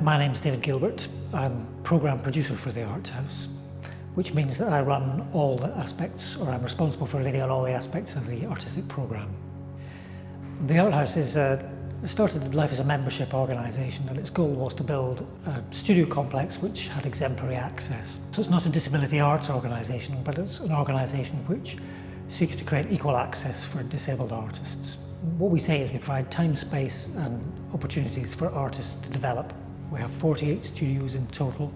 My name's David Gilbert. I'm programme producer for the Arts House, which means that I run all the aspects, or I'm responsible for leading on all the aspects of the artistic programme. The Art House started life as a membership organisation, and its goal was to build a studio complex which had exemplary access. So it's not a disability arts organisation, but it's an organisation which seeks to create equal access for disabled artists. What we say is we provide time, space and opportunities for artists to develop. We have 48 studios in total.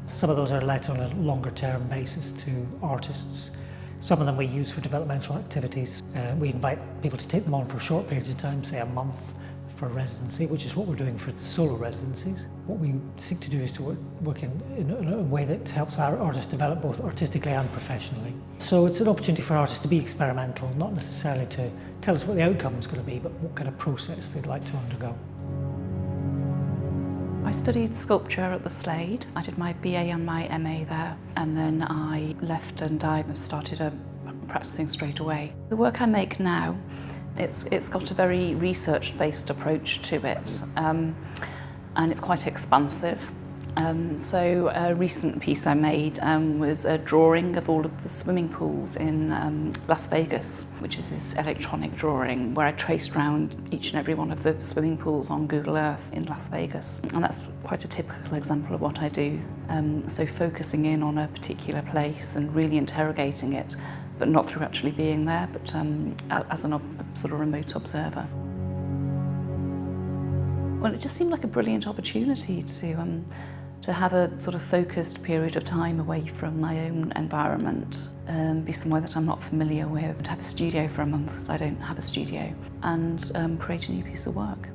Some of those are let on a longer term basis to artists. Some of them we use for developmental activities. We invite people to take them on for short periods of time, say a month, for residency, which is what we're doing for the solo residencies. What we seek to do is to work in a way that helps our artists develop both artistically and professionally. So it's an opportunity for artists to be experimental, not necessarily to tell us what the outcome is going to be, but what kind of process they'd like to undergo. I studied sculpture at the Slade. I did my BA and my MA there, and then I left and I started practicing straight away. The work I make now, it's got a very research-based approach to it, and it's quite expansive. So a recent piece I made was a drawing of all of the swimming pools in Las Vegas, which is this electronic drawing where I traced around each and every one of the swimming pools on Google Earth in Las Vegas. And that's quite a typical example of what I do. So focusing in on a particular place and really interrogating it, but not through actually being there, but as a sort of remote observer. Well, it just seemed like a brilliant opportunity to have a sort of focused period of time away from my own environment, be somewhere that I'm not familiar with, have a studio for a month because I don't have a studio, and create a new piece of work.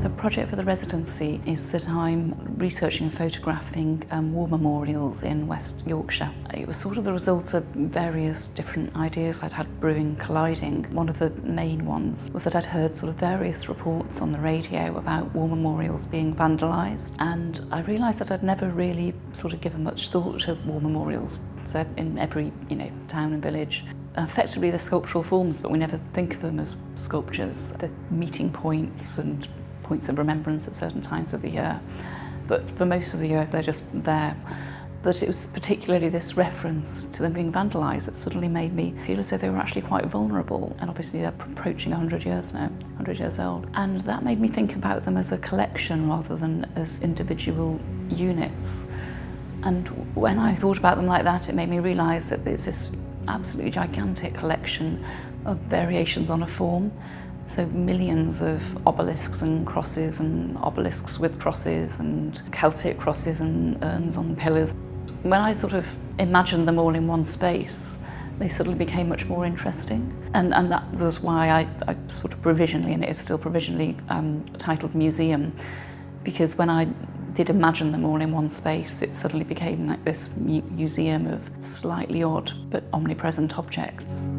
The project for the residency is that I'm researching and photographing war memorials in West Yorkshire. It was sort of the result of various different ideas I'd had brewing, colliding. One of the main ones was that I'd heard sort of various reports on the radio about war memorials being vandalised, and I realised that I'd never really sort of given much thought to war memorials in every town and village. Effectively they're sculptural forms, but we never think of them as sculptures. They're meeting points and points of remembrance at certain times of the year, but for most of the year they're just there. But it was particularly this reference to them being vandalised that suddenly made me feel as though they were actually quite vulnerable, and obviously they're approaching 100 years now, 100 years old. And that made me think about them as a collection rather than as individual units. And when I thought about them like that, it made me realise that there's this absolutely gigantic collection of variations on a form. So millions of obelisks and crosses, and obelisks with crosses, and Celtic crosses and urns on pillars. When I sort of imagined them all in one space, they suddenly became much more interesting. And that was why I sort of provisionally, and it is still provisionally, titled Museum, because when I did imagine them all in one space, it suddenly became like this museum of slightly odd but omnipresent objects.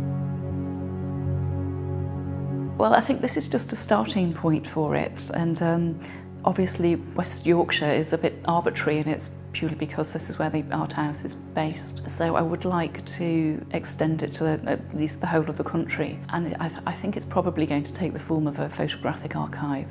Well, I think this is just a starting point for it, and obviously West Yorkshire is a bit arbitrary, and it's purely because this is where the Art House is based. So I would like to extend it to at least the whole of the country, and I think it's probably going to take the form of a photographic archive.